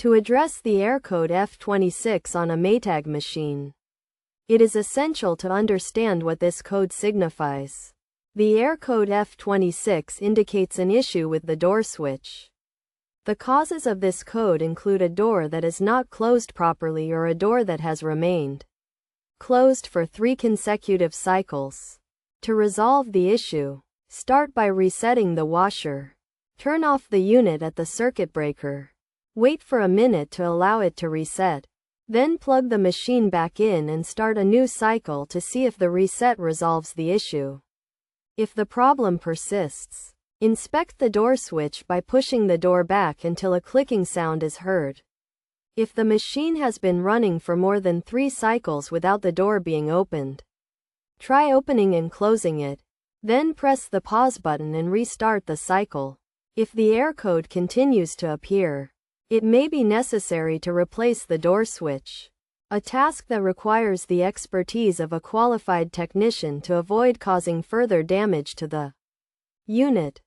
To address the error code F26 on a Maytag machine, it is essential to understand what this code signifies. The error code F26 indicates an issue with the door switch. The causes of this code include a door that is not closed properly or a door that has remained closed for 3 consecutive cycles. To resolve the issue, start by resetting the washer. Turn off the unit at the circuit breaker. Wait for a minute to allow it to reset. Then plug the machine back in and start a new cycle to see if the reset resolves the issue. If the problem persists, inspect the door switch by pushing the door back until a clicking sound is heard. If the machine has been running for more than 3 cycles without the door being opened, try opening and closing it. Then press the pause button and restart the cycle. If the error code continues to appear, it may be necessary to replace the door switch, a task that requires the expertise of a qualified technician to avoid causing further damage to the unit.